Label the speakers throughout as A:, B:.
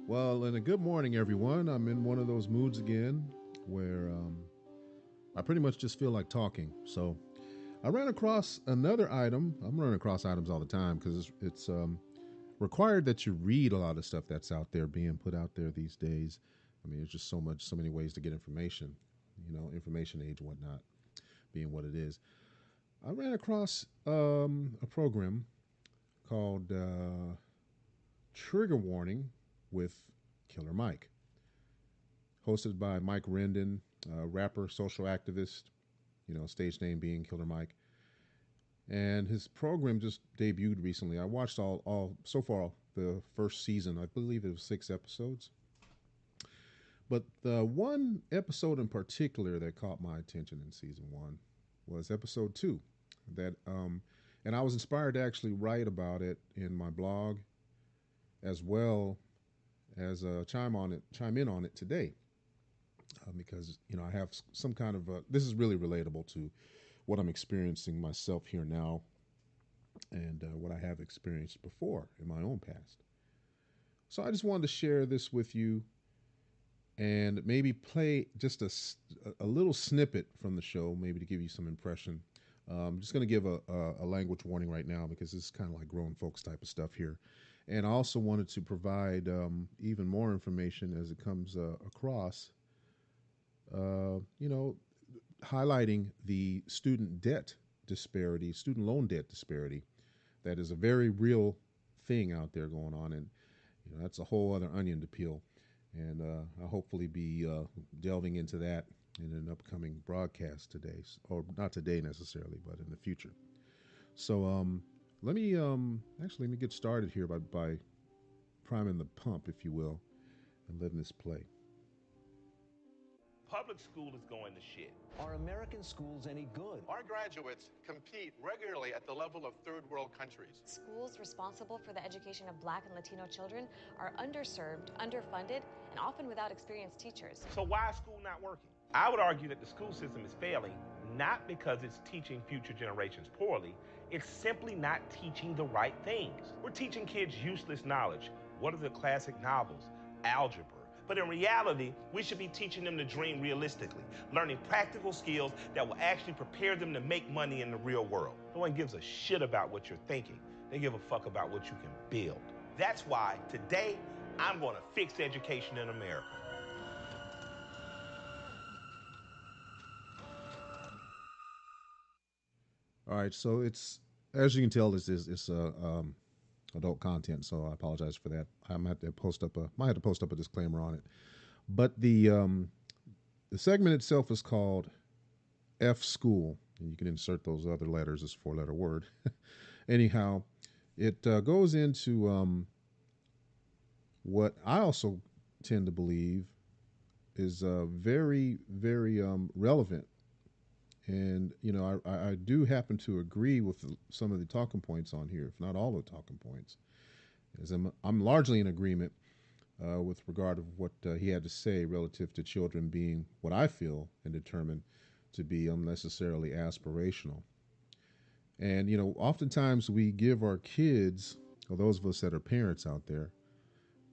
A: Well, and a good morning, everyone. I'm in one of those moods again where I pretty much just feel like talking. So I ran across another item. I'm running across items all the time because it's required that you read a lot of stuff that's out there being put out there these days. I mean, there's just so many ways to get information, information age and whatnot being what it is. I ran across a program called Trigger Warning with Killer Mike, hosted by Mike Rendon, rapper, social activist, stage name being Killer Mike. And his program just debuted recently. I watched all so far the first season. I believe it was 6 episodes. But the one episode in particular that caught my attention in season 1 was episode 2. And I was inspired to actually write about it in my blog, as well as chime in on it today, because I have some kind of this is really relatable to what I'm experiencing myself here now, and what I have experienced before in my own past. So I just wanted to share this with you, and maybe play just a little snippet from the show, maybe to give you some impression. I'm just going to give a language warning right now because this is kind of like grown folks type of stuff here. And I also wanted to provide even more information as it comes across, highlighting the student loan debt disparity. That is a very real thing out there going on. And that's a whole other onion to peel. And I'll hopefully be delving into that in an upcoming broadcast today, or not today necessarily, but in the future. So let me get started here by priming the pump, if you will, and letting this play.
B: Public school is going to shit.
C: Are American schools any good?
D: Our graduates compete regularly at the level of third world countries.
E: Schools responsible for the education of Black and Latino children are underserved, underfunded, and often without experienced teachers.
B: So why is school not working? I would argue that the school system is failing not because it's teaching future generations poorly, it's simply not teaching the right things. We're teaching kids useless knowledge. What are the classic novels? Algebra. But in reality, we should be teaching them to dream realistically, learning practical skills that will actually prepare them to make money in the real world. No one gives a shit about what you're thinking. They give a fuck about what you can build. That's why today, I'm going to fix education in America.
A: All right, so it's, as you can tell, it's adult content, so I apologize for that. I might have to post up a disclaimer on it. But the segment itself is called F School, and you can insert those other letters as a 4-letter word. Anyhow, it goes into what I also tend to believe is very, very relevant. And, I do happen to agree with some of the talking points on here, if not all of the talking points. As I'm largely in agreement with regard of what he had to say relative to children being what I feel and determine to be unnecessarily aspirational. And, oftentimes we give our kids, or those of us that are parents out there,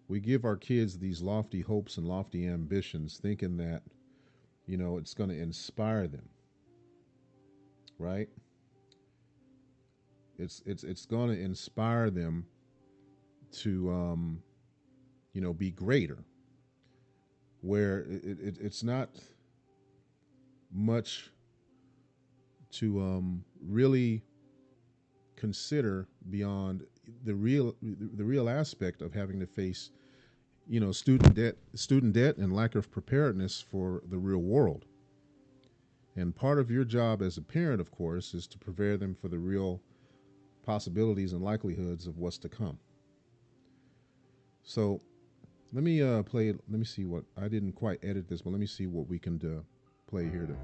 A: we give our kids these lofty hopes and lofty ambitions thinking that, it's going to inspire them. Right? It's going to inspire them to be greater. Where it's not much to really consider beyond the real aspect of having to face student debt and lack of preparedness for the real world. And part of your job as a parent, of course, is to prepare them for the real possibilities and likelihoods of what's to come. So let me play. Let me see what, I didn't quite edit this, but let me see what we can play here.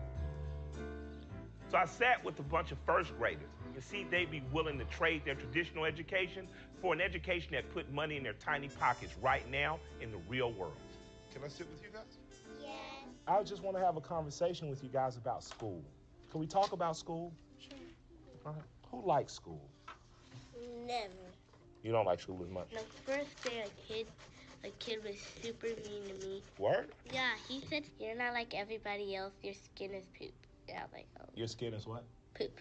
B: So I sat with a bunch of first graders and see if they'd be willing to trade their traditional education for an education that put money in their tiny pockets right now in the real world.
D: Can I sit with you guys?
B: I just want to have a conversation with you guys about school. Can we talk about school?
F: Sure.
B: Who likes school?
F: Never.
B: You don't like school as much?
F: Like first day a kid, a kid was super mean to me.
B: Word?
F: Yeah, he said, "You're not like everybody else. Your skin is poop." Yeah, I'm like, oh,
B: Your skin is what?
F: poop.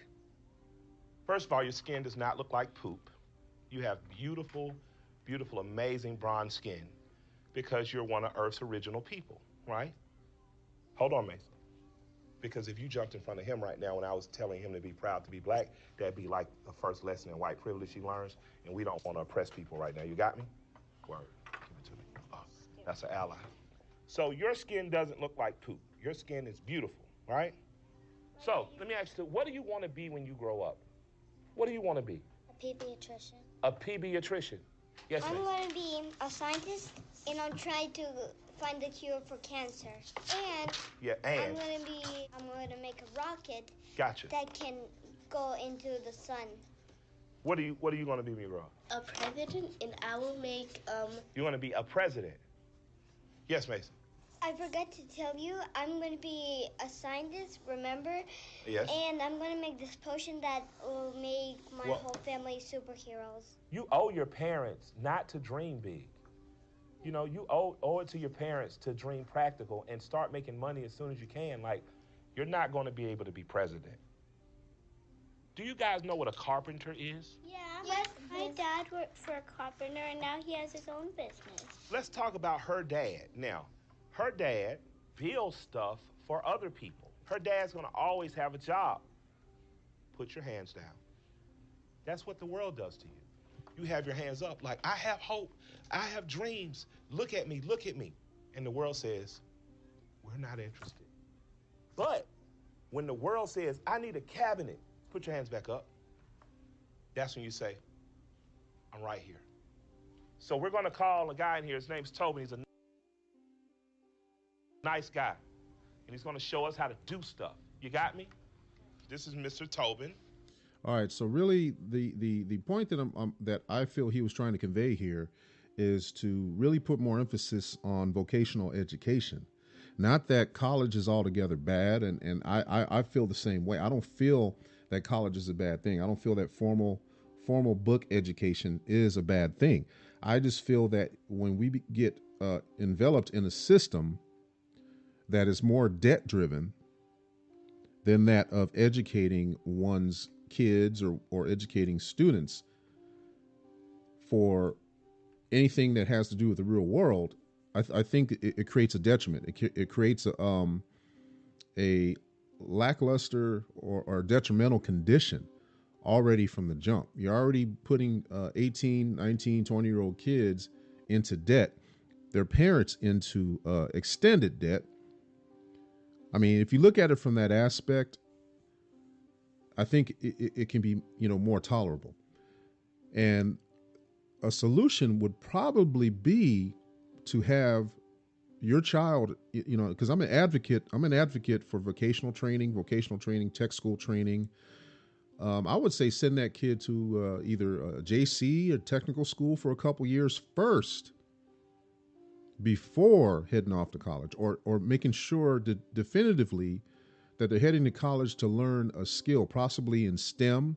B: First of all, your skin does not look like poop. You have beautiful, beautiful, amazing bronze skin because you're one of Earth's original people, right? Hold on, Mason. Because if you jumped in front of him right now when I was telling him to be proud to be black, that'd be like the first lesson in white privilege he learns, and we don't want to oppress people right now. You got me? Word. Give it to me. Oh, that's an ally. So your skin doesn't look like poop. Your skin is beautiful, right? So let me ask you, what do you want to be when you grow up? What do you want to be?
G: A pediatrician.
B: A pediatrician. Yes,
G: I'm
B: ma'am.
G: going to be a scientist, and I'm trying to find the cure for cancer. And
B: Yeah, and
G: I'm going to make a rocket
B: gotcha.
G: that can go into the sun.
B: What are you going to be when you grow up?
F: A president, and I will make
B: You want to be a president? Yes, Mason.
G: I forgot to tell you, I'm going to be a scientist, remember?
B: Yes.
G: And I'm going to make this potion that will make my
B: What?
G: whole family superheroes.
B: You owe your parents not to dream big. You know, you owe it to your parents to dream practical and start making money as soon as you can. Like, you're not going to be able to be president. Do you guys know what a carpenter is?
F: Yeah,
G: Yes,
F: my dad worked for a carpenter, and now he has his own business.
B: Let's talk about her dad. Now, her dad builds stuff for other people. Her dad's going to always have a job. Put your hands down. That's what the world does to you. You have your hands up like, I have hope. I have dreams. Look at me. Look at me. And the world says, we're not interested. But when the world says, I need a cabinet, put your hands back up. That's when you say, I'm right here. So we're going to call a guy in here. His name's Tobin. He's a nice guy. And he's going to show us how to do stuff. You got me? This is Mr. Tobin.
A: All right. So really, the point that that I feel he was trying to convey here is to really put more emphasis on vocational education. Not that college is altogether bad, and I feel the same way. I don't feel that college is a bad thing. I don't feel that formal book education is a bad thing. I just feel that when we get enveloped in a system that is more debt driven than that of educating one's kids or educating students for anything that has to do with the real world, I think it creates a detriment. It creates a lackluster or detrimental condition already from the jump. You're already putting 18, 19, 20-year-old kids into debt, their parents into extended debt. I mean, if you look at it from that aspect, I think it can be, more tolerable. And a solution would probably be to have your child, because I'm an advocate for vocational training, tech school training. I would say send that kid to either a JC or technical school for a couple years first before heading off to college, or making sure that definitively that they're heading to college to learn a skill, possibly in STEM,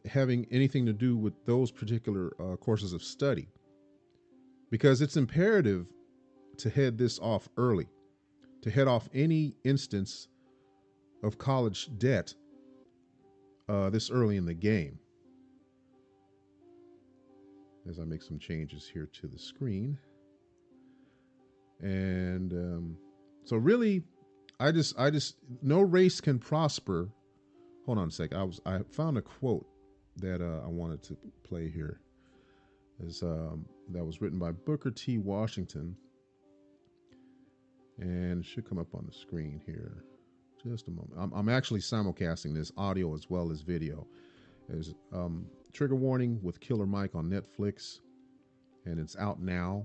A: having anything to do with those particular courses of study. Because it's imperative to head this off early, to head off any instance of college debt this early in the game. As I make some changes here to the screen. And so really, I just no race can prosper. Hold on a sec. I found a quote that I wanted to play here. That was written by Booker T. Washington, and it should come up on the screen here. Just a moment. I'm actually simulcasting this audio as well as video. There's trigger warning with Killer Mike on Netflix, and it's out now.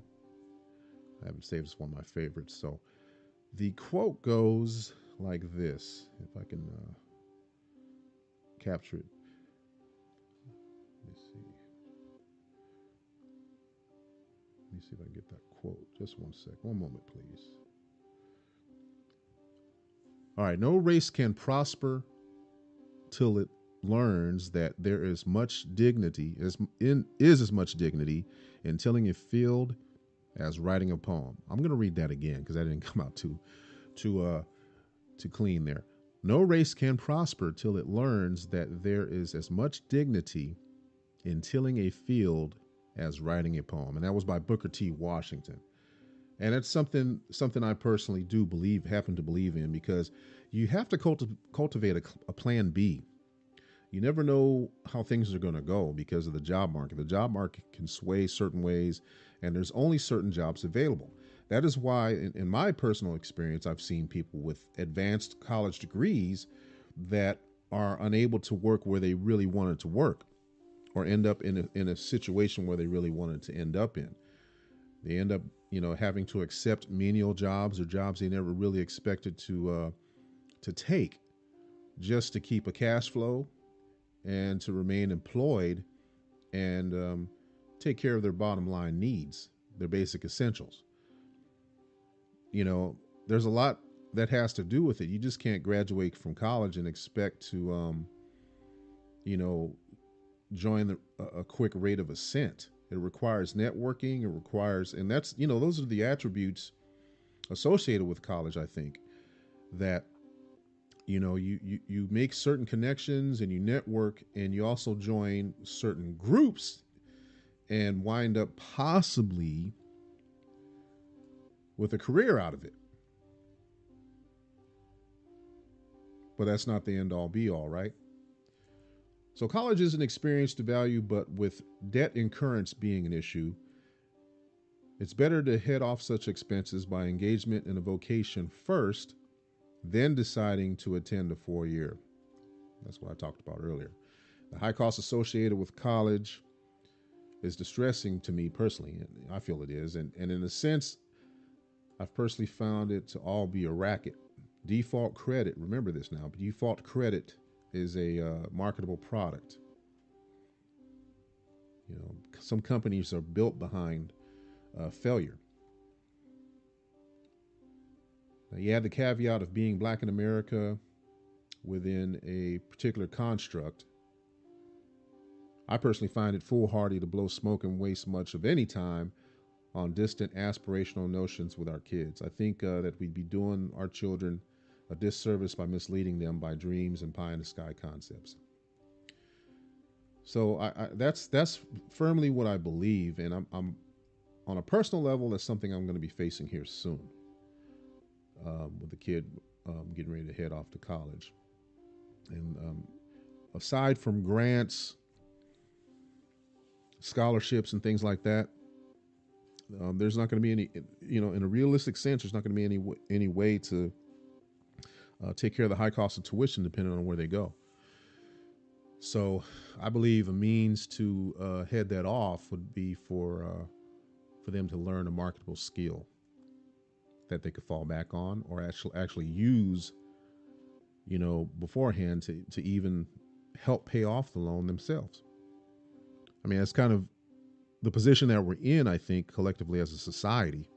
A: I haven't saved this, one of my favorites. So the quote goes like this, if I can capture it. Let me see if I can get that quote. Just one sec. One moment, please. All right. No race can prosper till it learns that there is as much dignity in tilling a field as writing a poem. I'm going to read that again because that didn't come out too clean there. No race can prosper till it learns that there is as much dignity in tilling a field as writing a poem. And that was by Booker T. Washington. And it's something I personally happen to believe in, because you have to cultivate a plan B. You never know how things are going to go because of the job market. The job market can sway certain ways, and there's only certain jobs available. That is why, in my personal experience, I've seen people with advanced college degrees that are unable to work where they really wanted to work, or end up in a situation where they really wanted to end up in. They end up, having to accept menial jobs or jobs they never really expected to take, just to keep a cash flow and to remain employed and take care of their bottom line needs, their basic essentials. There's a lot that has to do with it. You just can't graduate from college and expect to, join a quick rate of ascent. It requires networking. It requires, and that's, those are the attributes associated with college, I think, that, you make certain connections and you network, and you also join certain groups and wind up possibly with a career out of it. But that's not the end all be all, right? So college is an experience to value, but with debt incurrence being an issue, it's better to head off such expenses by engagement in a vocation first, then deciding to attend a 4-year. That's what I talked about earlier. The high cost associated with college is distressing to me personally, and I feel it is. And in a sense, I've personally found it to all be a racket. Default credit, remember this now, but default credit is a marketable product. Some companies are built behind failure. Now, you have the caveat of being black in America within a particular construct. I personally find it foolhardy to blow smoke and waste much of any time on distant aspirational notions with our kids. I think that we'd be doing our children a disservice by misleading them by dreams and pie in the sky concepts. So that's firmly what I believe, and I'm on a personal level, that's something I'm going to be facing here soon, with the kid getting ready to head off to college. And aside from grants, scholarships, and things like that, there's not going to be any, in a realistic sense, there's not going to be any way to take care of the high cost of tuition depending on where they go. So I believe a means to head that off would be for them to learn a marketable skill that they could fall back on, or actually use, beforehand to even help pay off the loan themselves. I mean, that's kind of the position that we're in, I think, collectively as a society,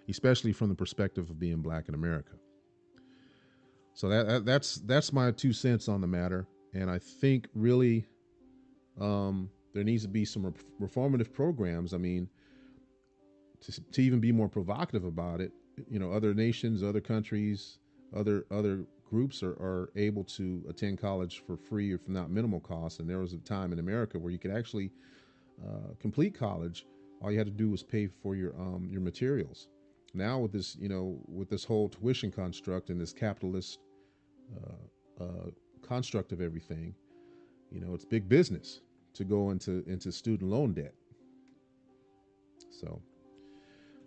A: especially from the perspective of being black in America. So that's my 2 cents on the matter. And I think really there needs to be some reformative programs. I mean, to even be more provocative about it, other nations, other countries, other groups are able to attend college for free or for not minimal cost. And there was a time in America where you could actually complete college. All you had to do was pay for your materials. Now with this, with this whole tuition construct and this capitalist construct of everything, it's big business to go into student loan debt. So,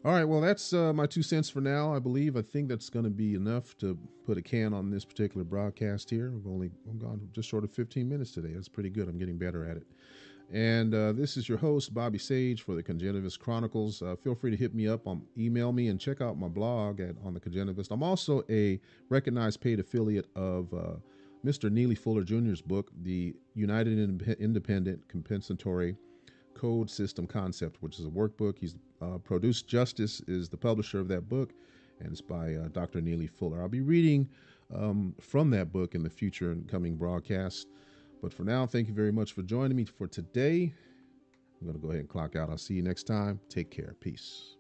A: all right, well, that's my 2 cents for now. I think that's going to be enough to put a can on this particular broadcast here. I'm gone just short of 15 minutes today. That's pretty good. I'm getting better at it. And this is your host, Bobby Sage, for the Congenivist Chronicles. Feel free to hit me up, email me, and check out my blog on the Congenivist. I'm also a recognized paid affiliate of Mr. Neely Fuller Jr.'s book, The United Independent Compensatory Code System Concept, which is a workbook. He's Produced Justice is the publisher of that book, and it's by Dr. Neely Fuller. I'll be reading from that book in the future and coming broadcasts. But for now, thank you very much for joining me for today. I'm going to go ahead and clock out. I'll see you next time. Take care. Peace.